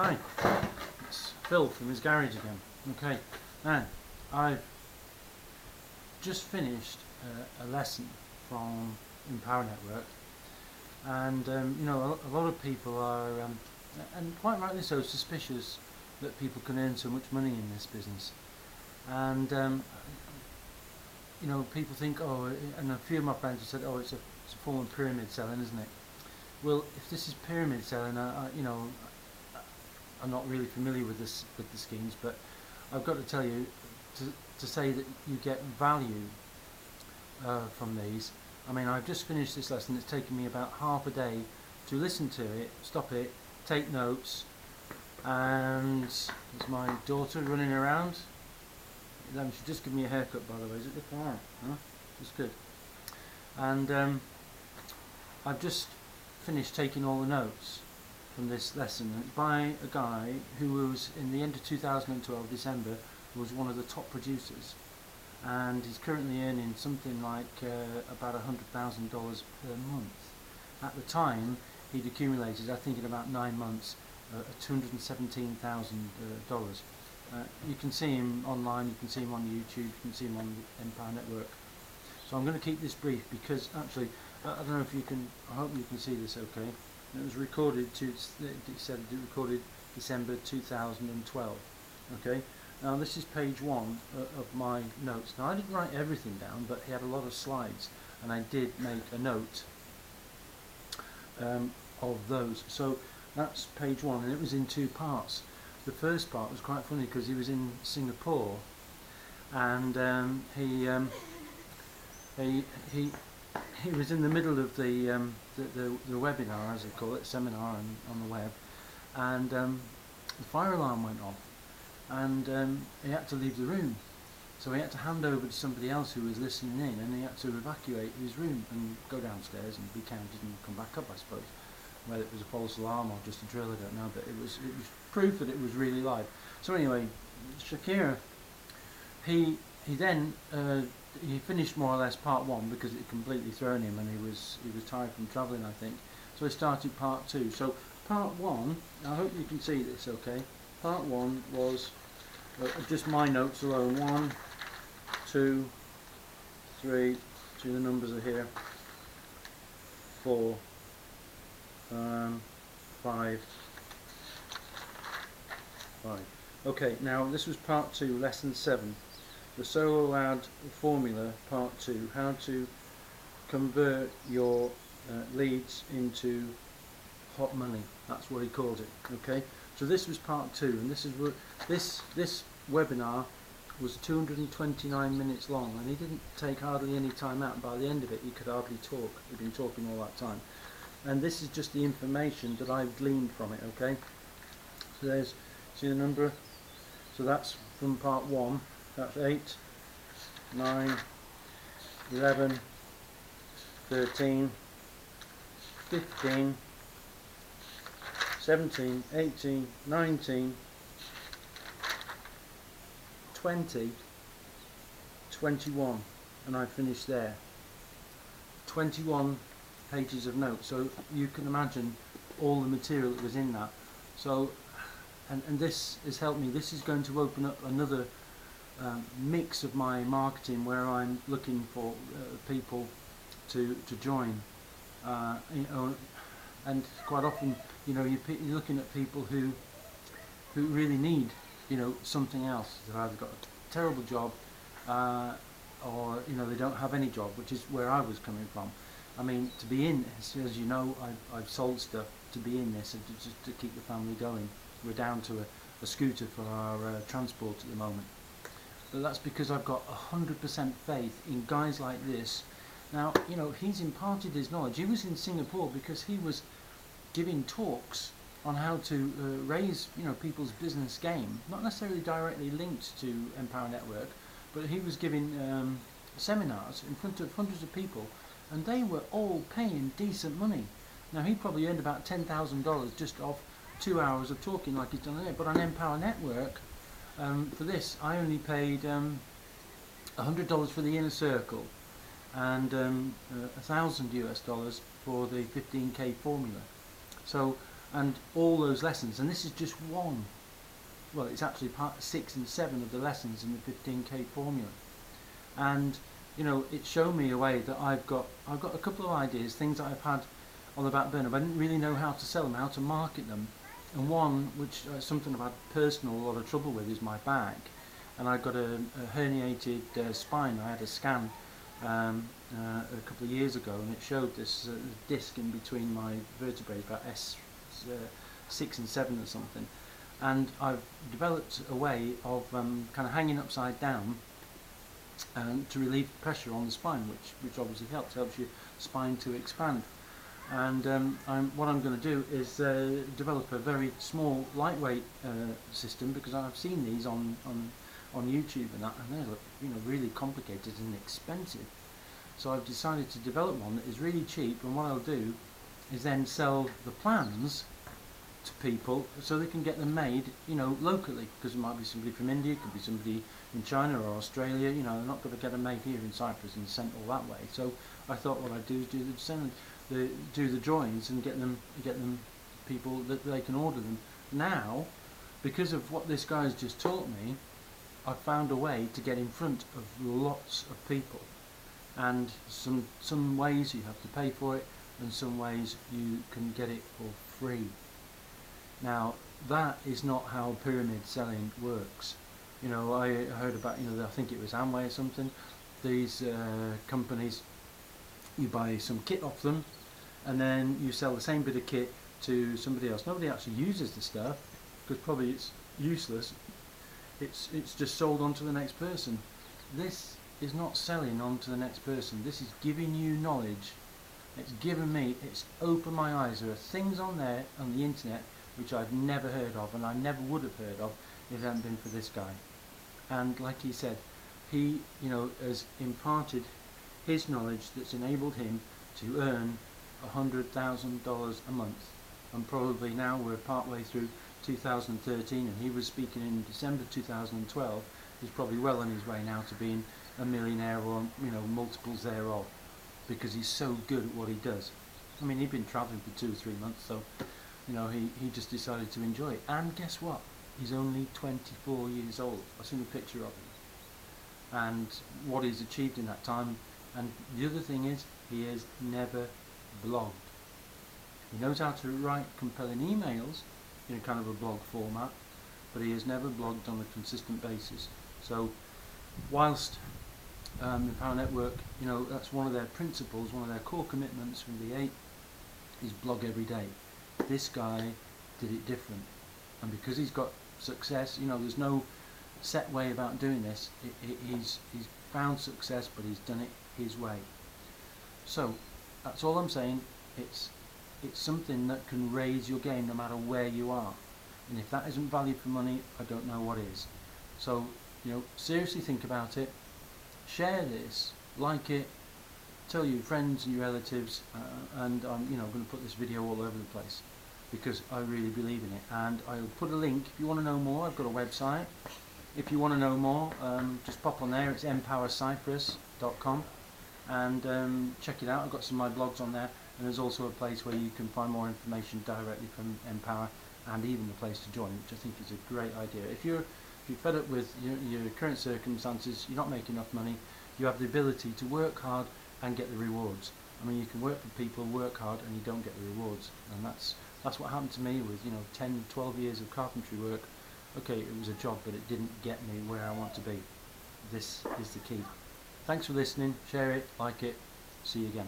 Hi, it's Phil from his garage again. Okay, now I've just finished a lesson from Empower Network, and a lot of people are, and quite rightly so, suspicious that people can earn so much money in this business. And people think, oh, and a few of my friends have said, oh, it's a form of pyramid selling, isn't it? Well, if this is pyramid selling, I'm not really familiar with the schemes, but I've got to tell you, to say that you get value from these. I mean, I've just finished this lesson. It's taken me about half a day to listen to it, stop it, take notes, and there's my daughter running around. She just give me a haircut, by the way. Is it looking alright? Huh? It's good. And I've just finished taking all the notes from this lesson. It's by a guy who was, in the end of 2012, December, was one of the top producers, and he's currently earning something like about $100,000 per month. At the time, he'd accumulated, I think in about 9 months, $217,000. You can see him online, you can see him on YouTube, you can see him on the Empower Network. So I'm going to keep this brief because actually, I don't know if you can, I hope you can see this okay. It was recorded, it said it recorded December 2012. Okay, now this is page 1 of my notes. Now I didn't write everything down, but he had a lot of slides, and I did make a note of those. So that's page 1, and it was in 2 parts. The first part was quite funny because he was in Singapore, and he was in the middle of the webinar, as they call it, seminar on the web, and the fire alarm went off, and he had to leave the room. So he had to hand over to somebody else who was listening in, and he had to evacuate his room and go downstairs and be counted and come back up, I suppose. Whether it was a false alarm or just a drill, I don't know, but it was proof that it was really live. So anyway, Shakira, he then he finished more or less part 1 because it had completely thrown him, and he was tired from travelling, I think. So he started part 2. So part 1, I hope you can see this okay. Part 1 was just my notes alone. 1, 2, 3, see the numbers are here, 4, 5. Okay, now this was part 2, lesson 7. The Solo Ad Formula, part 2, how to convert your leads into hot money. That's what he called it. Okay, so this was part 2, and this is this webinar was 229 minutes long, and he didn't take hardly any time out. By the end of it, he could hardly talk. He'd been talking all that time, and this is just the information that I've gleaned from it. Okay, so there's, see the number. So that's from part 1. That's 8, 9, 11, 13, 15, 17, 18, 19, 20, 21, and I finished there. 21 pages of notes, so you can imagine all the material that was in that. So, and this has helped me. This is going to open up another mix of my marketing where I'm looking for people to join. And quite often, you're looking at people who really need, something else. They've either got a terrible job, or they don't have any job, which is where I was coming from. I mean, to be in this, as you know, I've sold stuff to be in this and just to keep the family going. We're down to a scooter for our transport at the moment. But that's because I've got 100% faith in guys like this. Now, he's imparted his knowledge. He was in Singapore because he was giving talks on how to raise, people's business game, not necessarily directly linked to Empower Network, but he was giving seminars in front of hundreds of people, and they were all paying decent money. Now, he probably earned about $10,000 just off 2 hours of talking like he's done there, but on Empower Network, for this, I only paid $100 for the inner circle and $1,000 US for the 15K formula. So and all those lessons, and this is just one. Well, it's actually part 6 and 7 of the lessons in the 15k formula, and you know, it showed me a way that I've got a couple of ideas, things that I've had on the back burner, but I didn't really know how to sell them, how to market them. And one, which something I've had personal a lot of trouble with, is my back, and I've got a herniated spine. I had a scan a couple of years ago, and it showed this disc in between my vertebrae, about S6 and 7 or something. And I've developed a way of kind of hanging upside down to relieve pressure on the spine, which obviously helps your spine to expand. And what I'm going to do is develop a very small, lightweight system, because I've seen these on YouTube and that, and they look, you know, really complicated and expensive. So I've decided to develop one that is really cheap, and what I'll do is then sell the plans to people so they can get them made, you know, locally, because it might be somebody from India, it could be somebody in China or Australia. You know, they're not going to get them made here in Cyprus and sent all that way. So I thought what I'd do is do the drawings and get them people that they can order them. Now, because of what this guy's just taught me, I've found a way to get in front of lots of people, and some ways you have to pay for it, and some ways you can get it for free. Now, that is not how pyramid selling works. You know, I heard about, you know, I think it was Amway or something. These companies, you buy some kit off them, and then you sell the same bit of kit to somebody else. Nobody actually uses the stuff, because probably it's useless. It's just sold on to the next person. This is not selling on to the next person. This is giving you knowledge. It's given me, it's opened my eyes. There are things on there, on the internet, which I've never heard of, and I never would have heard of if it hadn't been for this guy. And like he said, he, you know, has imparted his knowledge that's enabled him to earn $100,000 a month. And probably now we're partway through 2013, and he was speaking in December 2012. He's probably well on his way now to being a millionaire, or, you know, multiples thereof, because he's so good at what he does. I mean, he'd been travelling for 2 or 3 months, so, you know, he just decided to enjoy it. And guess what? He's only 24 years old. I've seen a picture of him, and what he's achieved in that time. And the other thing is, he has never blogged. He knows how to write compelling emails in a kind of a blog format, but he has never blogged on a consistent basis. So whilst Empower Network, you know, that's one of their principles, one of their core commitments from the 8 is blog every day. This guy did it different, and because he's got success, you know, there's no set way about doing this. He's found success, but he's done it his way. So that's all I'm saying. It's something that can raise your game no matter where you are, and if that isn't value for money, I don't know what is. So, you know, seriously think about it, share this, like it, tell your friends and your relatives, and I'm, you know, going to put this video all over the place, because I really believe in it. And I'll put a link if you want to know more. I've got a website. If you want to know more, just pop on there. It's empowercyprus.com, and check it out. I've got some of my blogs on there, and there's also a place where you can find more information directly from Empower, and even the place to join, which I think is a great idea. If you're fed up with your current circumstances, you're not making enough money, you have the ability to work hard and get the rewards. I mean, you can work for people, work hard, and you don't get the rewards. And that's what happened to me with, you know, 10, 12 years of carpentry work. Okay, it was a job, but it didn't get me where I want to be. This is the key. Thanks for listening. Share it, like it. See you again.